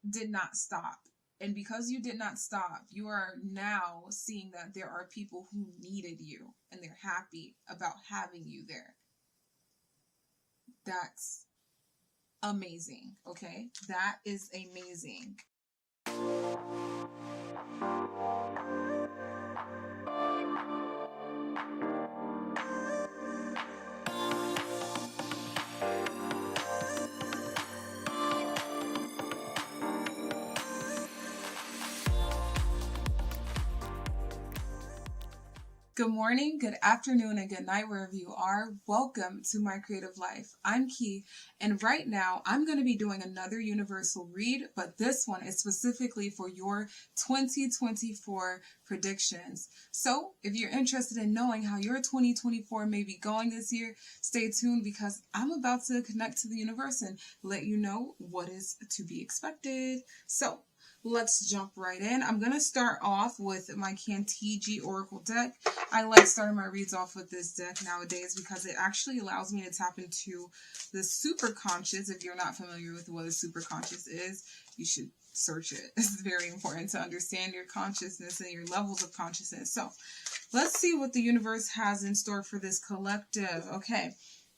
did not stop. And because you did not stop, you are now seeing that there are people who needed you and they're happy about having you there. That's amazing. Okay. That is amazing. Good morning, good afternoon, and good night, wherever you are. Welcome to my creative life. I'm Key, and right now I'm going to be doing another universal read, but this one is specifically for your 2024 predictions. So, if you're interested in knowing how your 2024 may be going this year, stay tuned because I'm about to connect to the universe and let you know what is to be expected. So, let's jump right in. I'm going to start off with my Cantigi Oracle deck. I like starting my reads off with this deck nowadays because it actually allows me to tap into the super conscious. If you're not familiar with what a super conscious is, you should search it. It's very important to understand your consciousness and your levels of consciousness. So let's see what the universe has in store for this collective. Okay.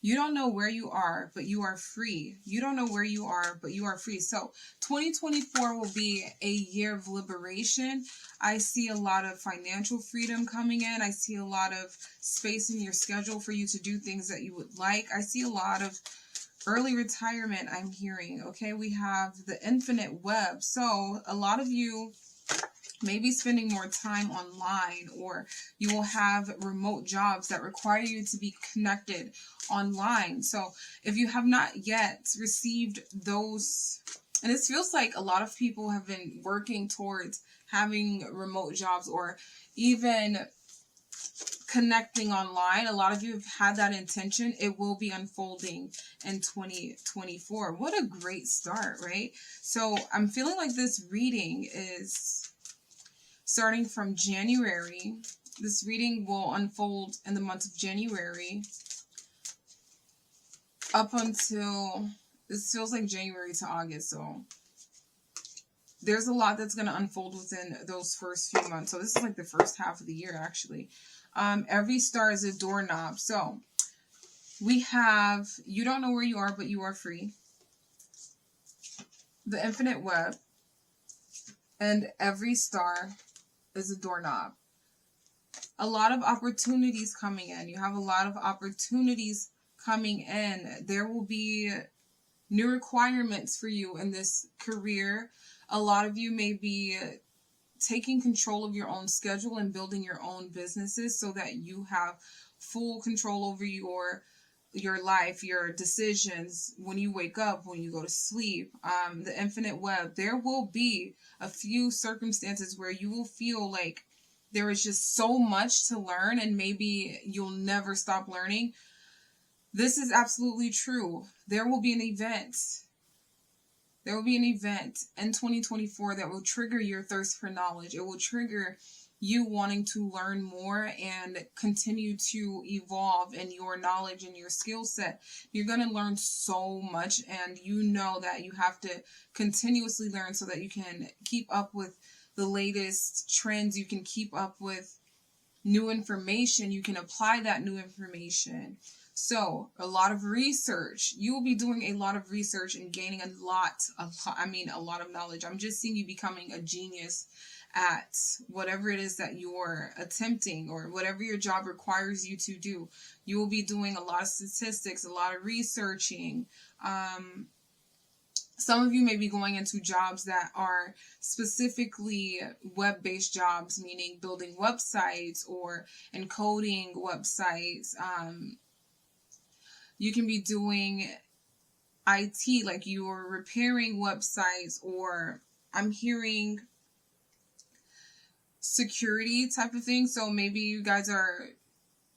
You don't know where you are, but you are free. You don't know where you are, but you are free. So 2024 will be a year of liberation. I see a lot of financial freedom coming in. I see a lot of space in your schedule for you to do things that you would like. I see a lot of early retirement, I'm hearing. Okay, we have the infinite web. So a lot of you maybe spending more time online, or you will have remote jobs that require you to be connected online. So if you have not yet received those, and it feels like a lot of people have been working towards having remote jobs or even connecting online. A lot of you have had that intention. It will be unfolding in 2024. What a great start, right? So I'm feeling like this reading is starting from January. This reading will unfold in the month of January up until, this feels like January to August. So there's a lot that's going to unfold within those first few months. So this is like the first half of the year, actually. Every star is a doorknob. So we have, you don't know where you are, but you are free. The infinite web. And every star is a doorknob. A lot of opportunities coming in. You have a lot of opportunities coming in. There will be new requirements for you in this career. A lot of you may be taking control of your own schedule and building your own businesses so that you have full control over your life, your decisions, when you wake up, when you go to sleep. The infinite web. There will be a few circumstances where you will feel like there is just so much to learn and maybe you'll never stop learning. This is absolutely true. There will be an event. There will be an event in 2024 that will trigger your thirst for knowledge. It will trigger you wanting to learn more and continue to evolve in your knowledge and your skill set. You're going to learn so much, and you know that you have to continuously learn so that you can keep up with the latest trends. You can keep up with new information. You can apply that new information. So a lot of research. You will be doing a lot of research and gaining a lot of knowledge. I'm just seeing you becoming a genius at whatever it is that you're attempting or whatever your job requires you to do. You will be doing a lot of statistics, a lot of researching. Some of you may be going into jobs that are specifically web-based jobs, meaning building websites or encoding websites. You can be doing IT, like you are repairing websites, or I'm hearing security type of thing. So maybe you guys are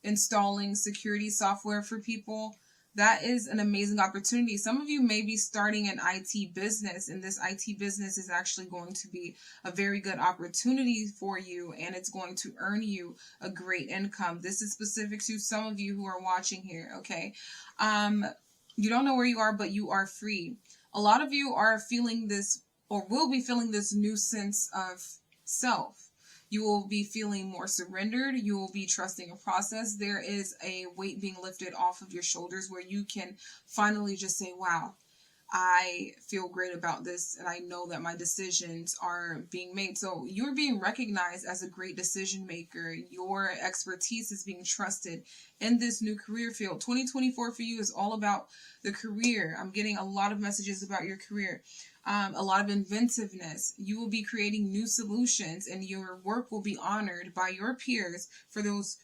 installing security software for people. That is an amazing opportunity. Some of you may be starting an IT business, and this IT business is actually going to be a very good opportunity for you, and it's going to earn you a great income. This is specific to some of you who are watching here, okay? You don't know where you are, but you are free. A lot of you are feeling this or will be feeling this new sense of self. You will be feeling more surrendered. You will be trusting a process. There is a weight being lifted off of your shoulders where you can finally just say, wow, I feel great about this, and I know that my decisions are being made. So you're being recognized as a great decision maker. Your expertise is being trusted in this new career field. 2024 for you is all about the career. I'm getting a lot of messages about your career. A lot of inventiveness. You will be creating new solutions, and your work will be honored by your peers for those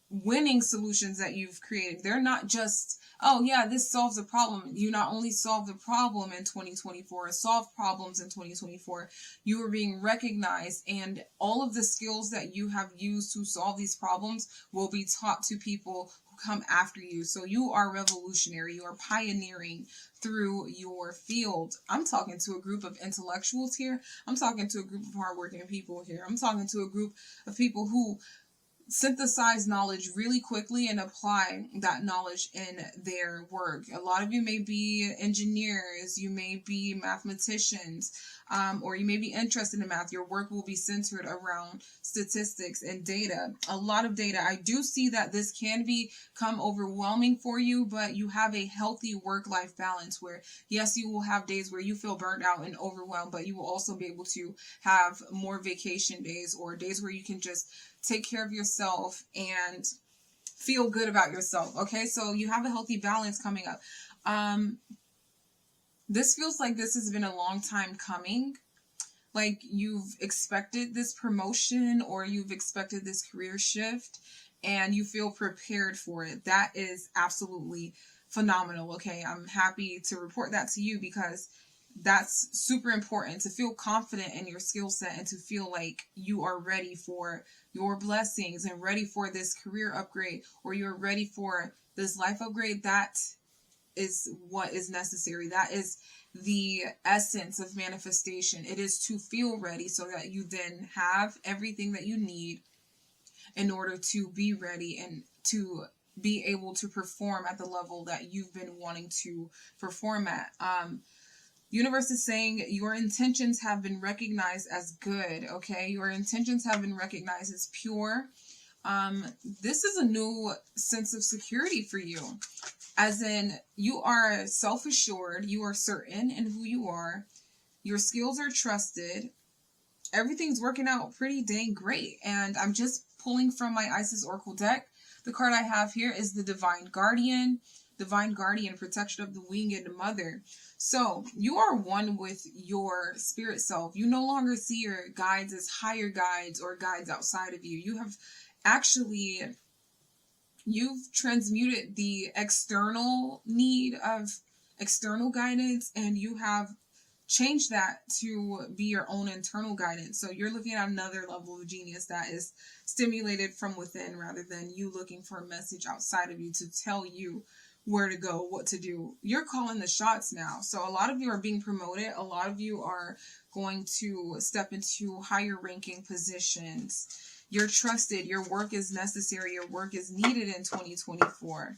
winning solutions that you've created. They're not just, oh yeah, this solves a problem. You not only solve the problem in 2024, solve problems in 2024, you are being recognized, and all of the skills that you have used to solve these problems will be taught to people who come after you. So you are revolutionary. You are pioneering through your field. I'm talking to a group of intellectuals here. I'm talking to a group of hardworking people here. I'm talking to a group of people who synthesize knowledge really quickly and apply that knowledge in their work. A lot of you may be engineers, you may be mathematicians, or you may be interested in math. Your work will be centered around statistics and data. A lot of data. I do see that this can become overwhelming for you, but you have a healthy work-life balance where, yes, you will have days where you feel burnt out and overwhelmed, but you will also be able to have more vacation days or days where you can just take care of yourself and feel good about yourself. Okay, so you have a healthy balance coming up. This feels like this has been a long time coming. Like you've expected this promotion or you've expected this career shift and you feel prepared for it. That is absolutely phenomenal. Okay, I'm happy to report that to you because that's super important, to feel confident in your skill set and to feel like you are ready for your blessings and ready for this career upgrade, or you're ready for this life upgrade. That is what is necessary. That is the essence of manifestation. It is to feel ready so that you then have everything that you need in order to be ready and to be able to perform at the level that you've been wanting to perform at. Universe is saying your intentions have been recognized as good, okay? Your intentions have been recognized as pure. This is a new sense of security for you. As in, you are self-assured, you are certain in who you are, your skills are trusted, everything's working out pretty dang great. And I'm just pulling from my Isis Oracle deck. The card I have here is the Divine Guardian, protection of the winged mother. So you are one with your spirit self. You no longer see your guides as higher guides or guides outside of you. You've transmuted the external need of external guidance, and you have changed that to be your own internal guidance. So you're looking at another level of genius that is stimulated from within rather than you looking for a message outside of you to tell you where to go, what to do. You're calling the shots now. So a lot of you are being promoted. A lot of you are going to step into higher ranking positions. You're trusted. Your work is necessary. Your work is needed in 2024.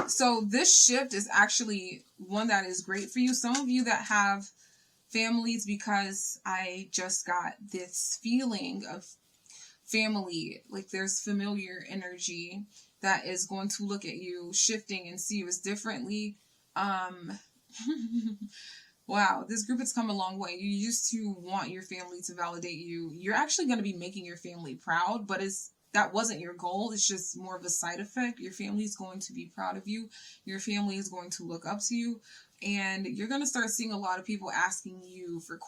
So this shift is actually one that is great for you. Some of you that have families, because I just got this feeling of family, like there's familiar energy that is going to look at you shifting and see you as differently. Wow, this group has come a long way. You used to want your family to validate you. You're actually going to be making your family proud, but that wasn't your goal. It's just more of a side effect. Your family is going to be proud of you. Your family is going to look up to you. And you're going to start seeing a lot of people asking you for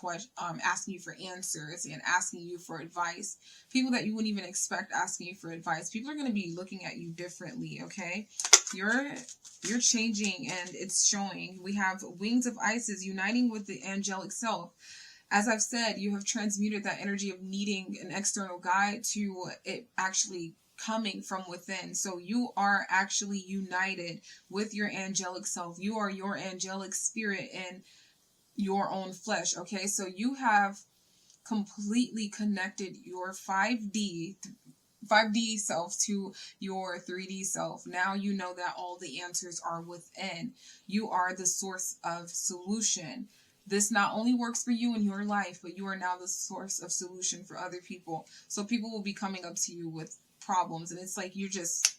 answers and asking you for advice. People that you wouldn't even expect asking you for advice. People are going to be looking at you differently, okay? You're changing and it's showing. We have Wings of Isis uniting with the angelic self. As I've said, you have transmuted that energy of needing an external guide to it actually coming from within. So you are actually united with your angelic self. You are your angelic spirit in your own flesh. Okay, so you have completely connected your 5D 5D self to your 3D self. Now you know that all the answers are within. You are the source of solution. This not only works for you in your life, but you are now the source of solution for other people. So people will be coming up to you with problems, and it's like you're just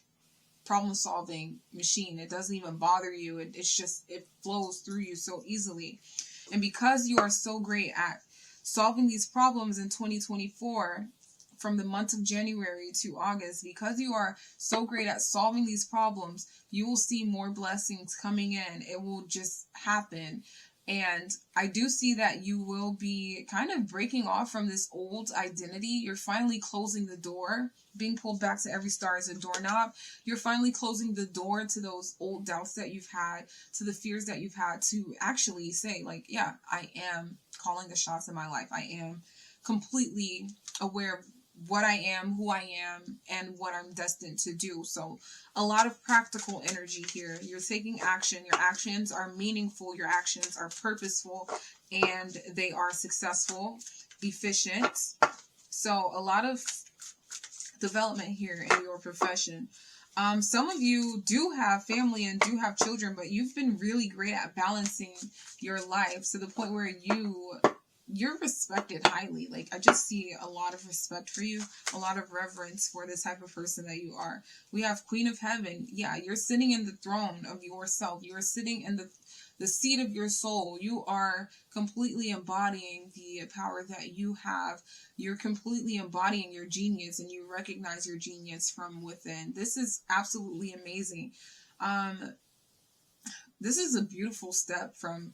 problem solving machine. It doesn't even bother you. It's just, it flows through you so easily. And because you are so great at solving these problems in 2024, from the month of January to August, because you are so great at solving these problems, you will see more blessings coming in. It will just happen. And I do see that you will be kind of breaking off from this old identity. You're finally closing the door, being pulled back to every star as a doorknob. You're finally closing the door to those old doubts that you've had, to the fears that you've had, to actually say, like, yeah, I am calling the shots in my life. I am completely aware of what I am, who I am, and what I'm destined to do. So a lot of practical energy here. You're taking action. Your actions are meaningful. Your actions are purposeful, and they are successful, efficient. So a lot of development here in your profession. Some of you do have family and do have children, but you've been really great at balancing your life to the point where you're respected highly. Like, I just see a lot of respect for you, a lot of reverence for the type of person that you are. We have Queen of Heaven. Yeah, you're sitting in the throne of yourself. You're sitting in the seat of your soul. You are completely embodying the power that you have. You're completely embodying your genius, and you recognize your genius from within. This is absolutely amazing. This is a beautiful step from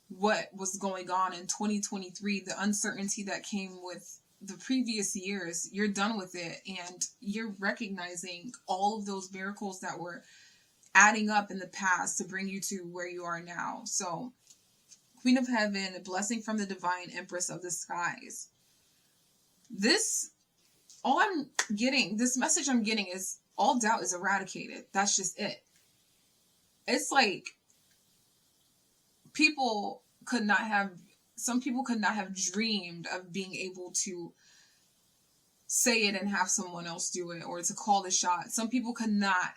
what was going on in 2023, the uncertainty that came with the previous years. You're done with it, and you're recognizing all of those miracles that were adding up in the past to bring you to where you are now. So, Queen of Heaven, a blessing from the divine Empress of the skies. This message I'm getting is all doubt is eradicated. That's just it. It's like some people could not have dreamed of being able to say it and have someone else do it, or to call the shot. Some people could not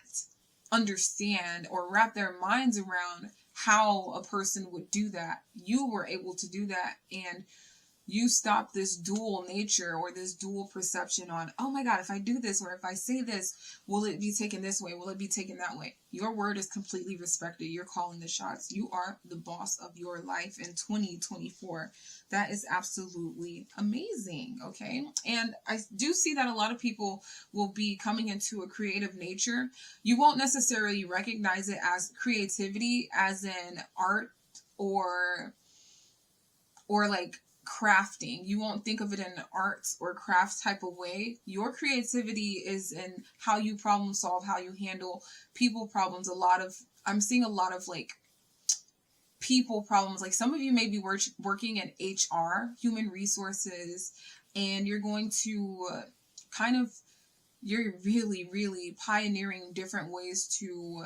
understand or wrap their minds around how a person would do that. You were able to do that, and you stop this dual nature or this dual perception on, oh my God, if I do this or if I say this, will it be taken this way? Will it be taken that way? Your word is completely respected. You're calling the shots. You are the boss of your life in 2024. That is absolutely amazing. Okay. And I do see that a lot of people will be coming into a creative nature. You won't necessarily recognize it as creativity, as in art or like crafting. You won't think of it in an arts or craft type of way. Your creativity is in how you problem solve, how you handle people problems. I'm seeing a lot of like people problems. Like, some of you may be working in HR, human resources, and you're going to you're really, really pioneering different ways to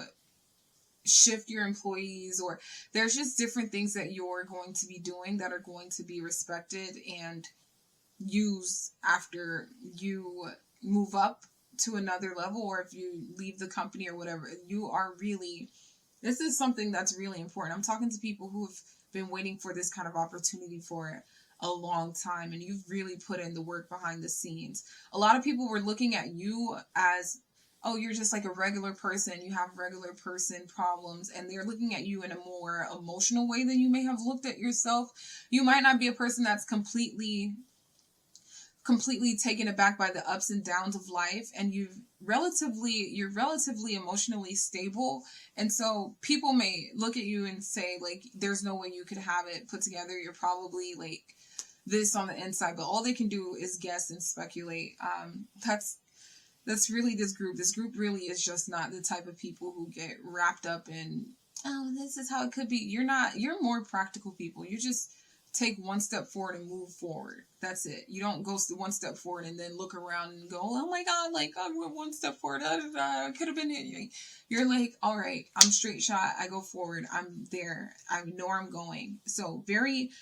shift your employees, or there's just different things that you're going to be doing that are going to be respected and used after you move up to another level, or if you leave the company or whatever. This is something that's really important. I'm talking to people who have been waiting for this kind of opportunity for a long time, and you've really put in the work behind the scenes. A lot of people were looking at you as, oh, you're just like a regular person. You have regular person problems, and they're looking at you in a more emotional way than you may have looked at yourself. You might not be a person that's completely taken aback by the ups and downs of life, and you're relatively emotionally stable. And so people may look at you and say, like, there's no way you could have it put together. You're probably like this on the inside, but all they can do is guess and speculate. That's really this group. This group really is just not the type of people who get wrapped up in, oh, this is how it could be. You're more practical people. You just take one step forward and move forward. That's it. You don't go one step forward and then look around and go, oh my God, like, I went one step forward. I could have been here. You're like, all right, I'm straight shot. I go forward. I'm there. I know where I'm going. So very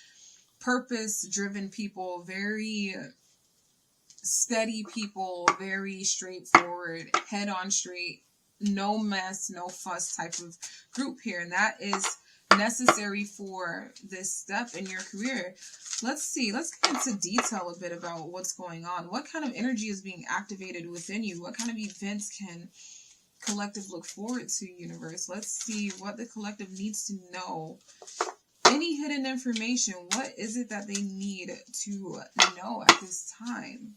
purpose driven people, very steady people, very straightforward, head on straight, no mess, no fuss type of group here. And that is necessary for this step in your career. Let's see. Let's get into detail a bit about what's going on. What kind of energy is being activated within you? What kind of events can collective look forward to, universe? Let's see what the collective needs to know. Any hidden information? What is it that they need to know at this time?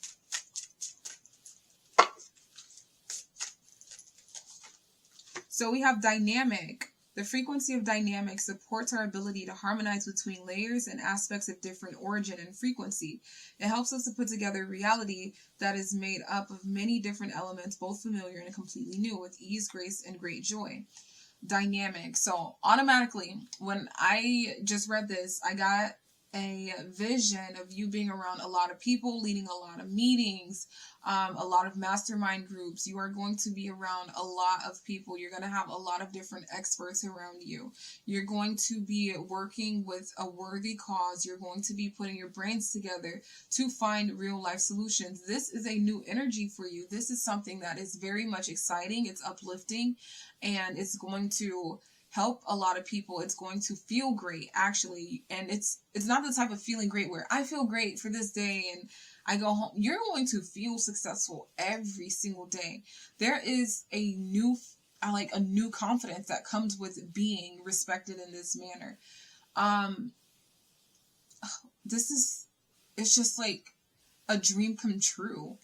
So we have dynamic. The frequency of dynamic supports our ability to harmonize between layers and aspects of different origin and frequency. It helps us to put together reality that is made up of many different elements, both familiar and completely new, with ease, grace, and great joy. Dynamic. So automatically, when I just read this, I got a vision of you being around a lot of people, leading a lot of meetings, a lot of mastermind groups. You are going to be around a lot of people. You're going to have a lot of different experts around you. You're going to be working with a worthy cause. You're going to be putting your brains together to find real life solutions. This is a new energy for you. This is something that is very much exciting. It's uplifting, and it's going to help a lot of people. It's going to feel great, actually. And it's not the type of feeling great where I feel great for this day and I go home. You're going to feel successful every single day. There is a new confidence that comes with being respected in this manner. It's just like a dream come true.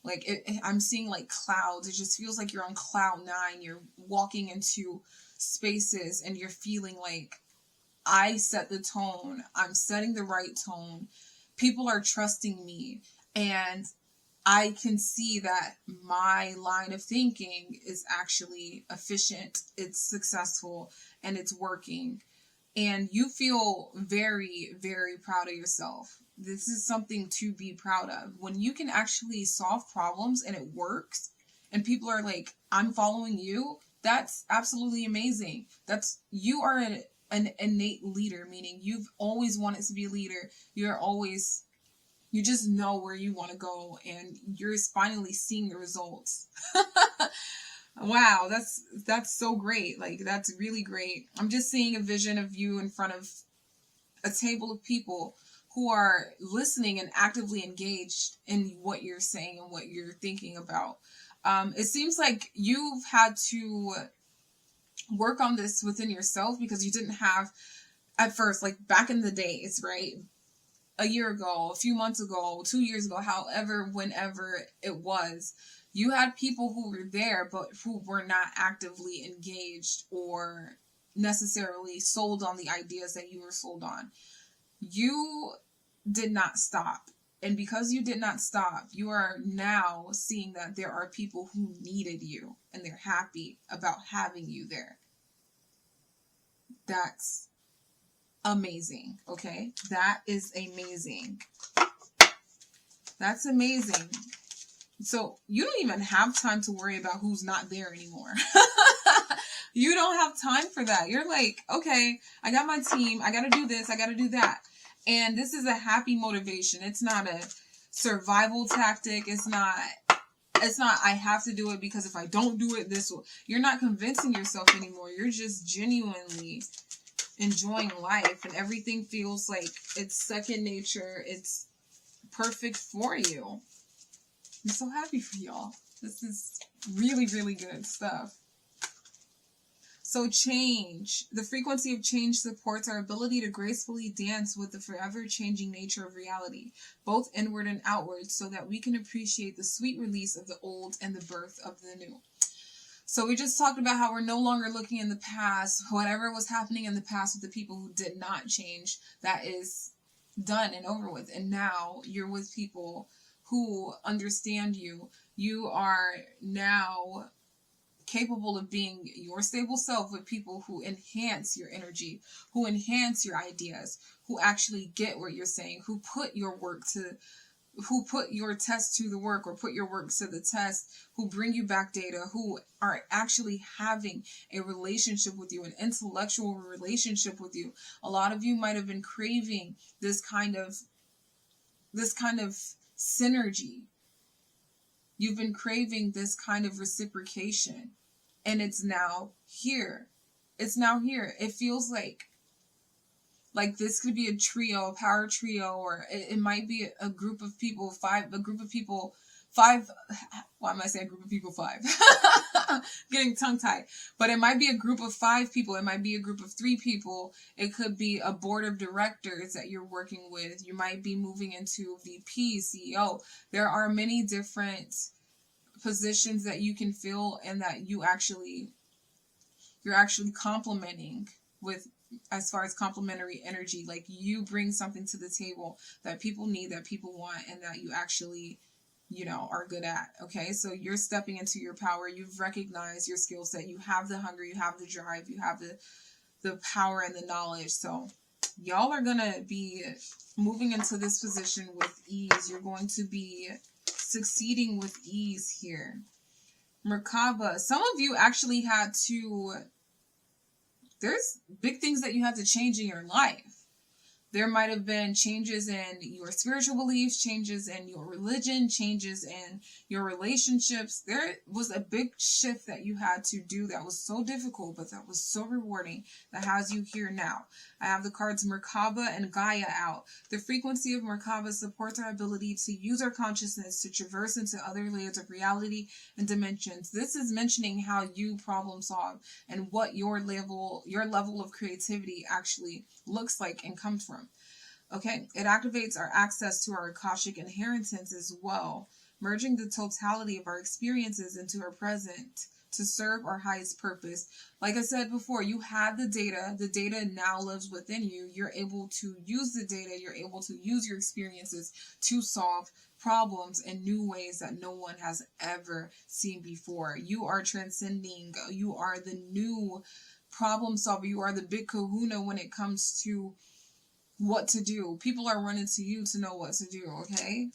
Like I'm seeing like clouds. It just feels like you're on cloud 9. You're walking into spaces and you're feeling like I set the tone. I'm setting the right tone. People are trusting me, and I can see that my line of thinking is actually efficient. It's successful and it's working. And you feel very, very proud of yourself. This is something to be proud of. When you can actually solve problems and it works and people are like, I'm following you, that's absolutely amazing. You are an innate leader, meaning you've always wanted to be a leader. You just know where you want to go, and you're finally seeing the results. Wow, that's so great. Like, that's really great. I'm just seeing a vision of you in front of a table of people who are listening and actively engaged in what you're saying and what you're thinking about. It seems like you've had to work on this within yourself because you didn't have at first, like back in the days, right? A year ago, a few months ago, 2 years ago, however, whenever it was, you had people who were there, but who were not actively engaged or necessarily sold on the ideas that you were sold on. You did not stop. And because you did not stop, you are now seeing that there are people who needed you and they're happy about having you there. That's amazing. Okay. That is amazing. That's amazing. So you don't even have time to worry about who's not there anymore. You don't have time for that. You're like, okay, I got my team. I got to do this. I got to do that. And this is a happy motivation. It's not a survival tactic. It's not, I have to do it because if I don't do it, this will. You're not convincing yourself anymore. You're just genuinely enjoying life, and everything feels like it's second nature. It's perfect for you. I'm so happy for y'all. This is really, really good stuff. So change. The frequency of change supports our ability to gracefully dance with the forever changing nature of reality, both inward and outward, so that we can appreciate the sweet release of the old and the birth of the new. So we just talked about how we're no longer looking in the past. Whatever was happening in the past with the people who did not change, that is done and over with. And now you're with people who understand you. You are now capable of being your stable self with people who enhance your energy, who enhance your ideas, who actually get what you're saying, who put your test to the work or put your work to the test, who bring you back data, who are actually having a relationship with you, an intellectual relationship with you. A lot of you might have been craving this kind of synergy You've been craving this kind of reciprocation, and it's now here. It's now here. It feels like this could be a trio, a power trio, or it might be a group of people, five. Why am I saying a group of people, five? Getting tongue tied. But it might be a group of 5 people. It might be a group of 3 people. It could be a board of directors that you're working with. You might be moving into VP, CEO. There are many different positions that you can fill, and that you're actually complementing with, as far as complementary energy. Like, you bring something to the table that people need, that people want, and that you actually, are good at. Okay, so you're stepping into your power. You've recognized your skill set. You have the hunger, you have the drive, you have the power and the knowledge. So y'all are gonna be moving into this position with ease. You're going to be succeeding with ease here. Merkaba, some of you actually had to, there's big things that you had to change in your life. There might have been changes in your spiritual beliefs, changes in your religion, changes in your relationships. There was a big shift that you had to do that was so difficult, but that was so rewarding, that has you here now. I have the cards Merkaba and Gaia out. The frequency of Merkaba supports our ability to use our consciousness to traverse into other layers of reality and dimensions. This is mentioning how you problem solve and what your level of creativity actually looks like and comes from. Okay, it activates our access to our Akashic inheritance as well, merging the totality of our experiences into our present to serve our highest purpose. Like I said before, you had the data. The data now lives within you. You're able to use the data. You're able to use your experiences to solve problems in new ways that no one has ever seen before. You are transcending. You are the new problem solver. You are the big kahuna when it comes to what to do. People are running to you to know what to do, okay?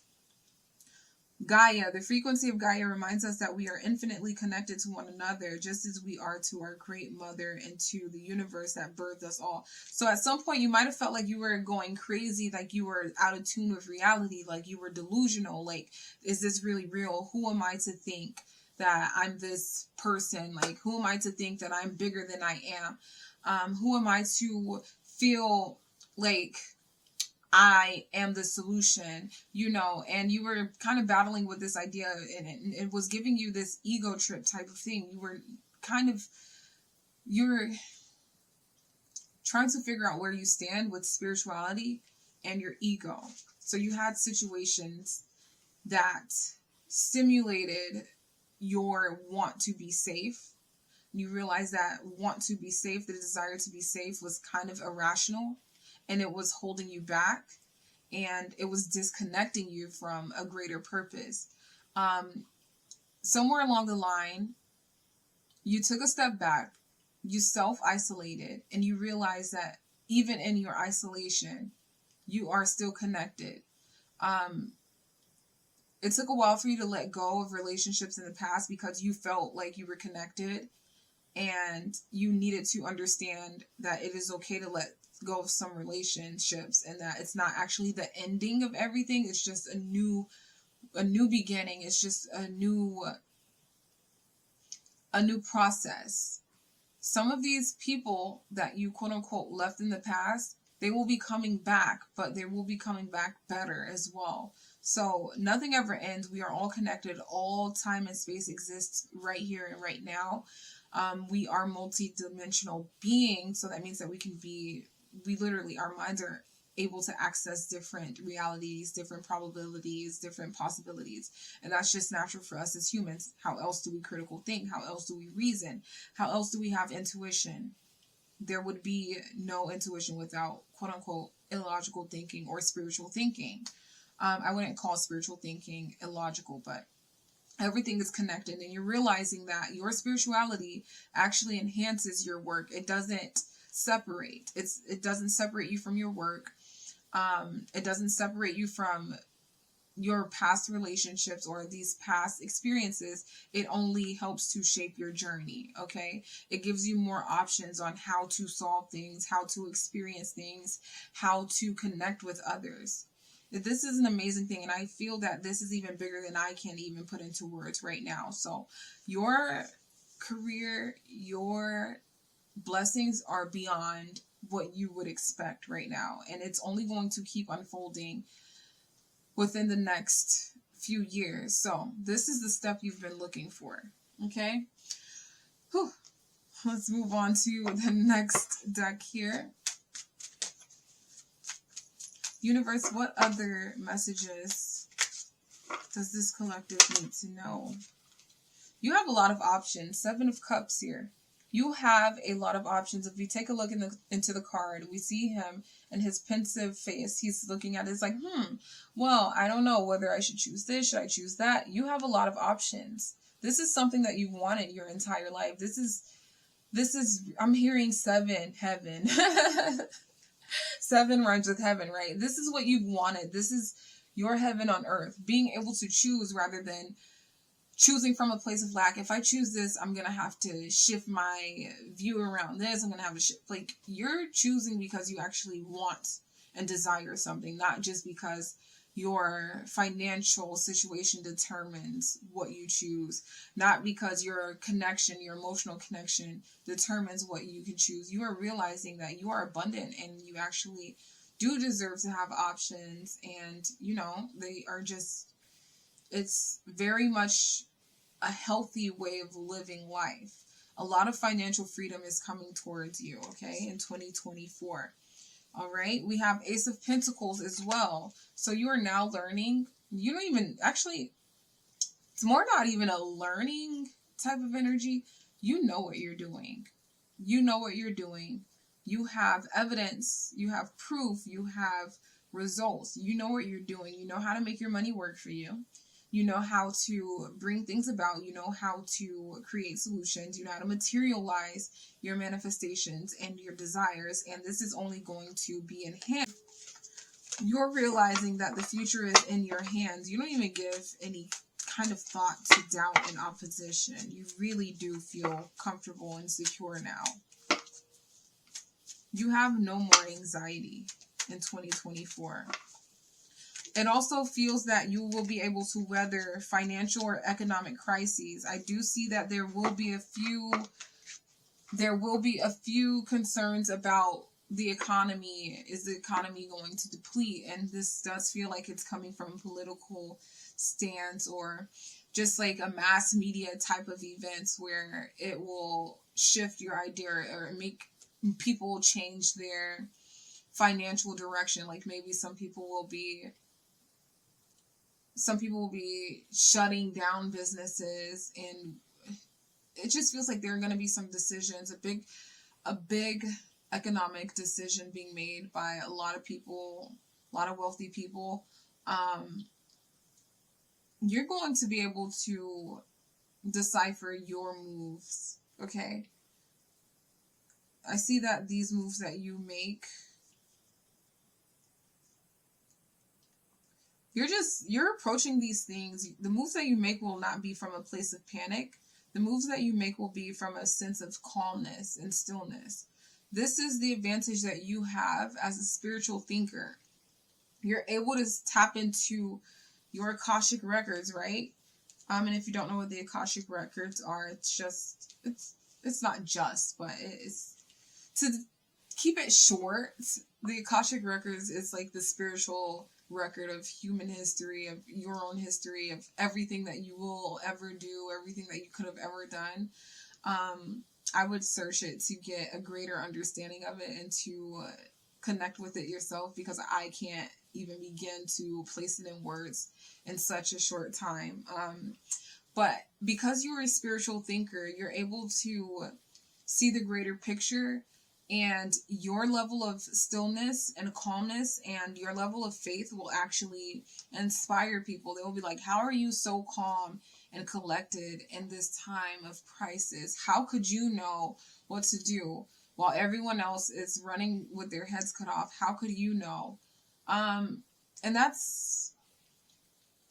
Gaia, the frequency of Gaia reminds us that we are infinitely connected to one another, just as we are to our great mother and to the universe that birthed us all. So at some point you might have felt like you were going crazy, like you were out of tune with reality, like you were delusional, like, is this really real? Who am I to think that I'm this person? Like, who am I to think that I'm bigger than I am? Who am I to feel like I am the solution, and you were kind of battling with this idea, and it was giving you this ego trip type of thing. You're trying to figure out where you stand with spirituality and your ego. So you had situations that stimulated your want to be safe. You realize that want to be safe, the desire to be safe, was kind of irrational. And it was holding you back, and it was disconnecting you from a greater purpose. Somewhere along the line, you took a step back, you self-isolated, and you realized that even in your isolation, you are still connected. It took a while for you to let go of relationships in the past because you felt like you were connected, and you needed to understand that it is okay to let go of some relationships, and that it's not actually the ending of everything. It's just a new beginning. It's just a new process. Some of these people that you quote unquote left in the past, they will be coming back, but they will be coming back better as well. So nothing ever ends. We are all connected. All time and space exists right here and right now. We are multi-dimensional beings, so that means that we literally, our minds are able to access different realities, different probabilities, different possibilities. And that's just natural for us as humans. How else do we critical think? How else do we reason? How else do we have intuition? There would be no intuition without quote unquote illogical thinking or spiritual thinking. I wouldn't call spiritual thinking illogical, but everything is connected, and you're realizing that your spirituality actually enhances your work. It doesn't separate. It doesn't separate you from your work. It doesn't separate you from your past relationships or these past experiences. It only helps to shape your journey. Okay. It gives you more options on how to solve things, how to experience things, how to connect with others. This is an amazing thing, and I feel that this is even bigger than I can even put into words right now. So your career, your blessings are beyond what you would expect right now, and it's only going to keep unfolding within the next few years. So this is the step you've been looking for. Okay. Whew. Let's move on to the next deck here. Universe, what other messages does this collective need to know? You have a lot of options. 7 of Cups here. You have a lot of options. If we take a look into the card, we see him and his pensive face. He's looking at it. It's like, well, I don't know whether I should choose this. Should I choose that? You have a lot of options. This is something that you've wanted your entire life. This is, I'm hearing 7, heaven. 7 rhymes with heaven, right? This is what you've wanted. This is your heaven on earth. Being able to choose rather than choosing from a place of lack. If I choose this, I'm going to have to shift my view around this. I'm going to have to shift. Like, you're choosing because you actually want and desire something, not just because your financial situation determines what you choose, not because your connection, your emotional connection determines what you can choose. You are realizing that you are abundant and you actually do deserve to have options, and they are just, it's very much a healthy way of living life. A lot of financial freedom is coming towards you, okay, in 2024. All right, we have Ace of Pentacles as well. So you are now learning. You don't even, actually, it's more not even a learning type of energy. You know what you're doing. You know what you're doing. You have evidence. You have proof. You have results. You know what you're doing. You know how to make your money work for you. You know how to bring things about. You know how to create solutions. You know how to materialize your manifestations and your desires. And this is only going to be enhanced. You're realizing that the future is in your hands. You don't even give any kind of thought to doubt and opposition. You really do feel comfortable and secure now. You have no more anxiety in 2024. It also feels that you will be able to weather financial or economic crises. I do see that there will be a few concerns about the economy. Is the economy going to deplete? And this does feel like it's coming from a political stance or just like a mass media type of events where it will shift your idea or make people change their financial direction. Like maybe some people will be shutting down businesses, and it just feels like there are going to be some decisions, a big economic decision being made by a lot of people, a lot of wealthy people. You're going to be able to decipher your moves, okay? I see that these moves that you make, you're approaching these things. The moves that you make will not be from a place of panic. The moves that you make will be from a sense of calmness and stillness. This is the advantage that you have as a spiritual thinker. You're able to tap into your Akashic records, right? And if you don't know what the Akashic records are, it's not just, but it's, to keep it short, the Akashic records is like the spiritual record of human history, of your own history, of everything that you will ever do, everything that you could have ever done. I would search it to get a greater understanding of it and to connect with it yourself, because I can't even begin to place it in words in such a short time. But because you're a spiritual thinker, you're able to see the greater picture, and your level of stillness and calmness and your level of faith will actually inspire people. They will be like, how are you so calm and collected in this time of crisis? How could you know what to do while everyone else is running with their heads cut off? How could you know? And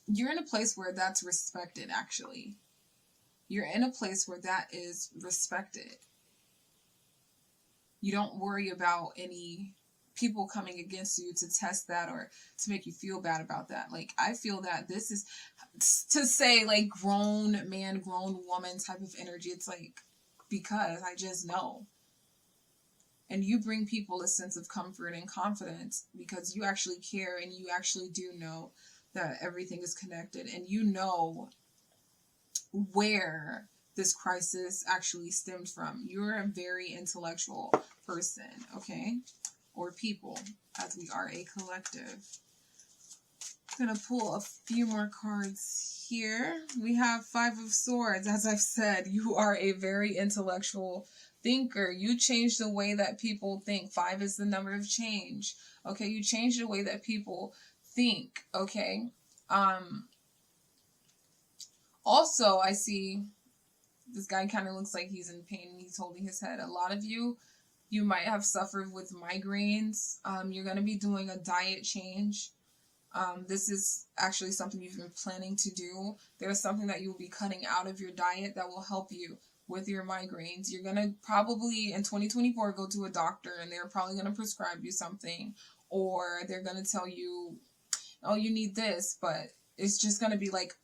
you're in a place where that's respected, actually. You're in a place where that is respected. You don't worry about any people coming against you to test that or to make you feel bad about that. Like, I feel that this is, to say like grown man, grown woman type of energy. It's like, because I just know. And you bring people a sense of comfort and confidence because you actually care and you actually do know that everything is connected, and you know where this crisis actually stemmed from. You're a very intellectual person, okay? Or people, as we are a collective. I'm going to pull a few more cards here. We have Five of Swords. As I've said, you are a very intellectual thinker. You change the way that people think. 5 is the number of change. Okay, you change the way that people think. Okay. Also, I see this guy kind of looks like he's in pain and he's holding his head. A lot of you might have suffered with migraines. You're going to be doing a diet change. This is actually something you've been planning to do. There's something that you'll be cutting out of your diet that will help you with your migraines. You're going to probably in 2024 go to a doctor and they're probably going to prescribe you something, or they're going to tell you, oh, you need this, but it's just going to be like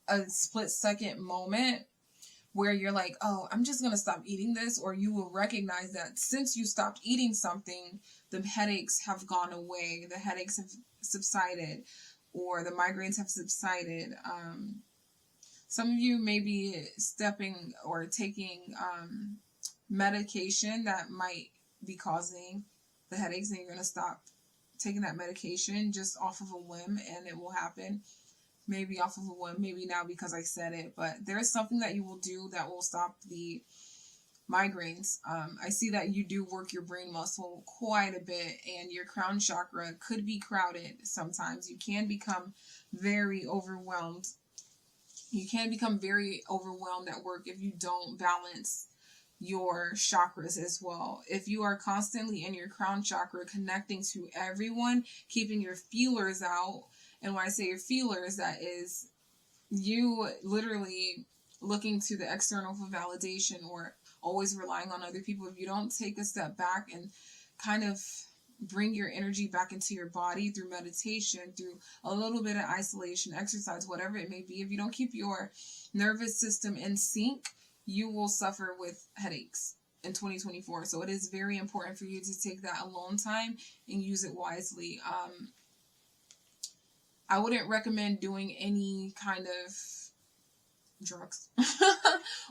a split-second moment where you're like, oh, I'm just going to stop eating this, or you will recognize that since you stopped eating something, the headaches have gone away, the headaches have subsided, or the migraines have subsided. Some of you may be stepping or taking medication that might be causing the headaches, and you're going to stop taking that medication just off of a whim, and it will happen. Maybe off of a whim, maybe now because I said it, but there's something that you will do that will stop the migraines. I see that you do work your brain muscle quite a bit, and your crown chakra could be crowded sometimes. You can become very overwhelmed. You can become very overwhelmed at work if you don't balance your chakras as well. If you are constantly in your crown chakra connecting to everyone, keeping your feelers out, and when I say your feelers, that is you literally looking to the external for validation or always relying on other people. If you don't take a step back and kind of bring your energy back into your body through meditation, through a little bit of isolation, exercise, whatever it may be, if you don't keep your nervous system in sync, you will suffer with headaches in 2024. So it is very important for you to take that alone time and use it wisely. I wouldn't recommend doing any kind of drugs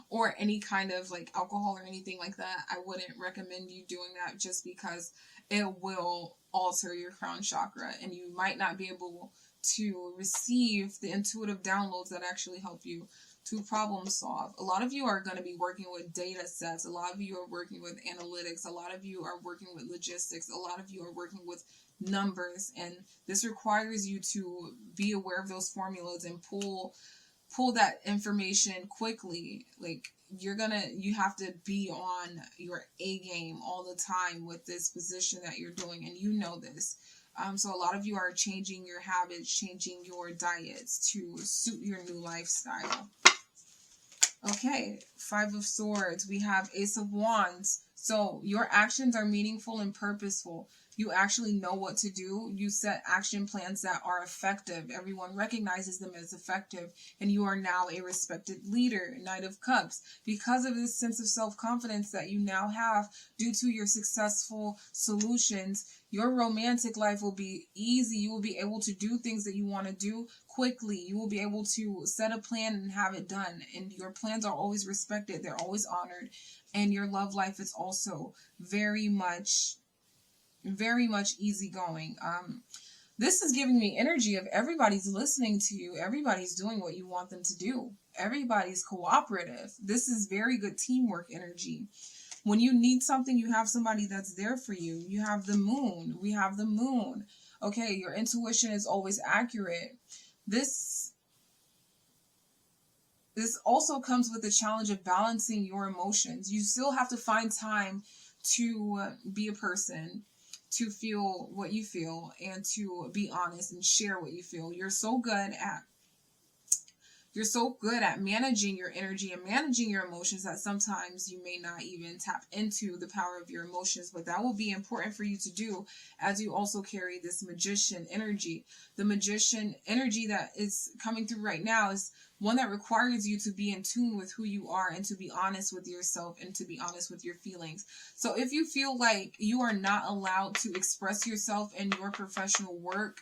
or any kind of like alcohol or anything like that. I wouldn't recommend you doing that just because it will alter your crown chakra and you might not be able to receive the intuitive downloads that actually help you to problem solve. A lot of you are going to be working with data sets. A lot of you are working with analytics. A lot of you are working with logistics. A lot of you are working with numbers, and this requires you to be aware of those formulas and pull that information quickly. Like you have to be on your A game all the time with this position that you're doing, and you know this. So a lot of you are changing your habits, changing your diets to suit your new lifestyle. Okay, Five of Swords. We have Ace of Wands. So your actions are meaningful and purposeful. You actually know what to do. You set action plans that are effective. Everyone recognizes them as effective. And you are now a respected leader, Knight of Cups. Because of this sense of self-confidence that you now have due to your successful solutions, your romantic life will be easy. You will be able to do things that you want to do quickly. You will be able to set a plan and have it done. And your plans are always respected. They're always honored. And your love life is also very much easygoing. This is giving me energy of everybody's listening to you. Everybody's doing what you want them to do. Everybody's cooperative. This is very good teamwork energy. When you need something, you have somebody that's there for you. You have the moon. We have the moon. Okay, your intuition is always accurate. This also comes with the challenge of balancing your emotions. You still have to find time to be a person, to feel what you feel, and to be honest and share what you feel. You're so good You're so good at managing your energy and managing your emotions that sometimes you may not even tap into the power of your emotions, but that will be important for you to do as you also carry this magician energy. The magician energy that is coming through right now is one that requires you to be in tune with who you are and to be honest with yourself and to be honest with your feelings. So if you feel like you are not allowed to express yourself in your professional work,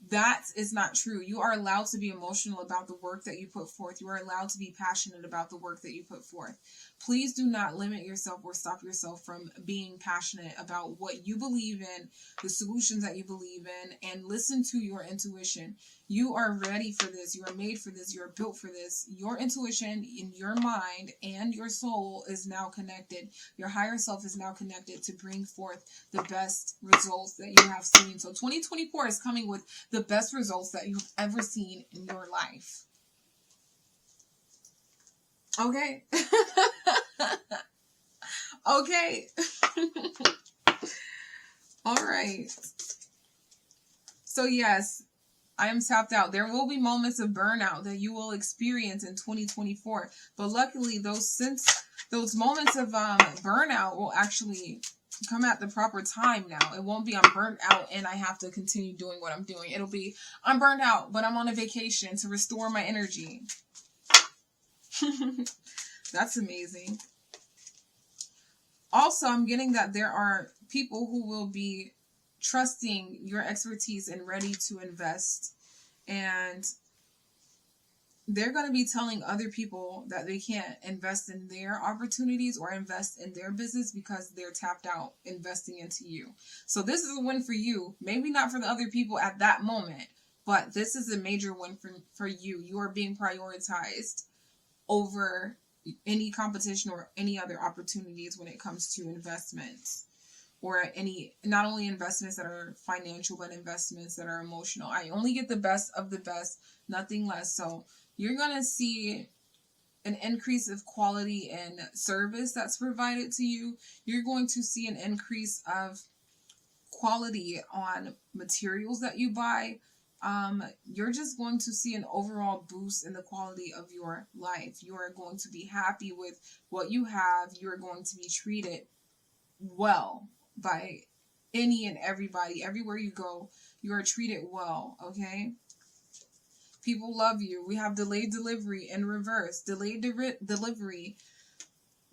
that is not true. You are allowed to be emotional about the work that you put forth. You are allowed to be passionate about the work that you put forth. Please do not limit yourself or stop yourself from being passionate about what you believe in, the solutions that you believe in, and listen to your intuition. You are ready for this. You are made for this. You are built for this. Your intuition in your mind and your soul is now connected. Your higher self is now connected to bring forth the best results that you have seen. So 2024 is coming with the best results that you've ever seen in your life. Okay. Okay. All right. So yes, I am tapped out. There will be moments of burnout that you will experience in 2024. But luckily, those moments of burnout will actually come at the proper time now. It won't be I'm burnt out and I have to continue doing what I'm doing. It'll be I'm burnt out, but I'm on a vacation to restore my energy. That's amazing. Also, I'm getting that there are people who will be trusting your expertise and ready to invest. And they're going to be telling other people that they can't invest in their opportunities or invest in their business because they're tapped out investing into you. So this is a win for you. Maybe not for the other people at that moment, but this is a major win for you. You are being prioritized over any competition or any other opportunities when it comes to investments, or any, not only investments that are financial, but investments that are emotional. I only get the best of the best, nothing less. So you're going to see an increase of quality and service that's provided to you. You're going to see an increase of quality on materials that you buy. You're just going to see an overall boost in the quality of your life. You are going to be happy with what you have. You are going to be treated well by any and everybody. Everywhere you go, you are treated well, okay? People love you. We have delayed delivery in reverse. Delayed delivery.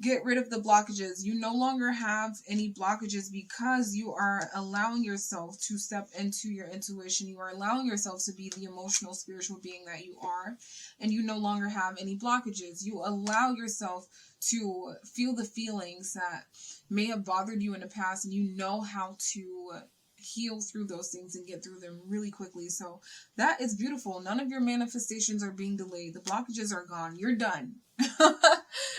Get rid of the blockages. You no longer have any blockages because you are allowing yourself to step into your intuition. You are allowing yourself to be the emotional, spiritual being that you are. And you no longer have any blockages. You allow yourself to feel the feelings that may have bothered you in the past, and you know how to heal through those things and get through them really quickly. So that is beautiful. None of your manifestations are being delayed. The blockages are gone. You're done.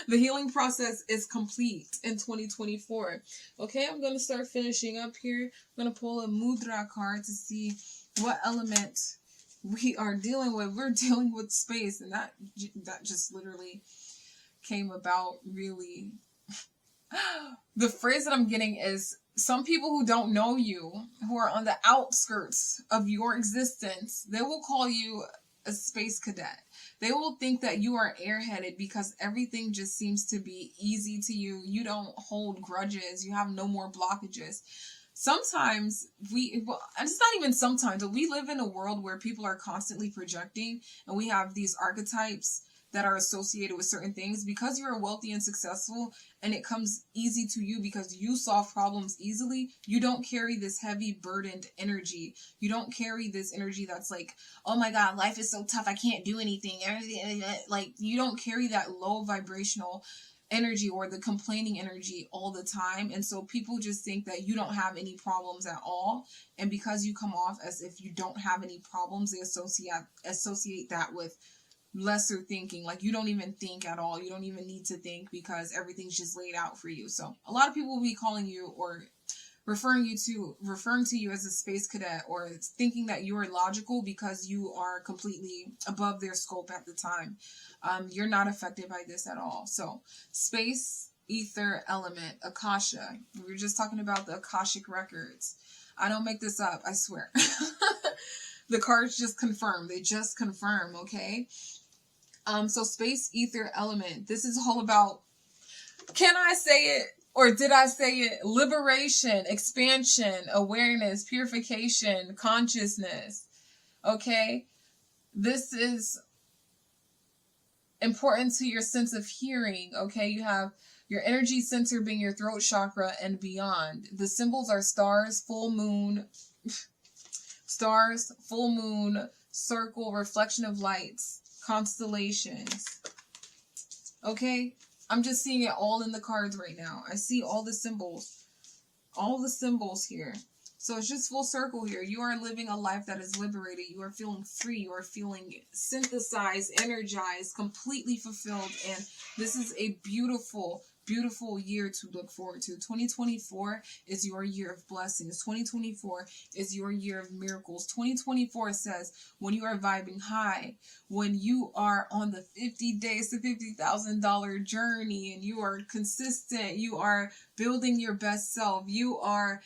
The healing process is complete in 2024. Okay, I'm going to start finishing up here. I'm going to pull a mudra card to see what element we are dealing with. We're dealing with space, and that just literally came about really. The phrase that I'm getting is some people who don't know you, who are on the outskirts of your existence, they will call you a space cadet. They will think that you are airheaded because everything just seems to be easy to you. You don't hold grudges. You have no more blockages. Sometimes it's not even sometimes, but we live in a world where people are constantly projecting, and we have these archetypes that are associated with certain things. Because you're wealthy and successful and it comes easy to you because you solve problems easily, you don't carry this heavy burdened energy. You don't carry this energy that's like, oh my God, life is so tough, I can't do anything. Like, you don't carry that low vibrational energy or the complaining energy all the time. And so people just think that you don't have any problems at all. And because you come off as if you don't have any problems, they associate that with lesser thinking. Like, you don't even think at all. You don't even need to think because everything's just laid out for you. So a lot of people will be calling you or referring to you as a space cadet, or thinking that you are logical because you are completely above their scope at the time. You're not affected by this at all. So space, ether, element, Akasha. We were just talking about the Akashic records. I don't make this up, I swear. The cards just confirm. They just confirm, okay? So space, ether, element. This is all about, can I say it? Or did I say it? Liberation, expansion, awareness, purification, consciousness. Okay? This is important to your sense of hearing. Okay? You have your energy center being your throat chakra and beyond. The symbols are stars, full moon, circle, reflection of lights, constellations. Okay? I'm just seeing it all in the cards right now. I see all the symbols here. So it's just full circle here. You are living a life that is liberated. You are feeling free. You are feeling synthesized, energized, completely fulfilled. And this is a beautiful, beautiful year to look forward to. 2024 is your year of blessings. 2024 is your year of miracles. 2024 says when you are vibing high, when you are on the 50 days to $50,000 journey and you are consistent, you are building your best self, you are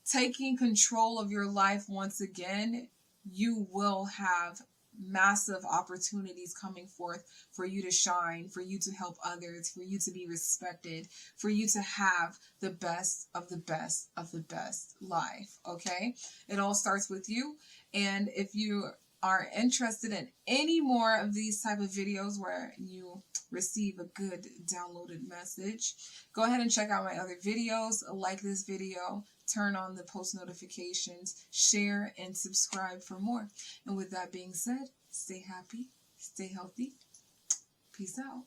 taking control of your life once again, you will have massive opportunities coming forth for you to shine, for you to help others, for you to be respected, for you to have the best of the best of the best life. Okay? It all starts with you. And if you are interested in any more of these type of videos where you receive a good downloaded message, go ahead and check out my other videos. Like this video, turn on the post notifications, share, and subscribe for more. And with that being said, stay happy, stay healthy. Peace out.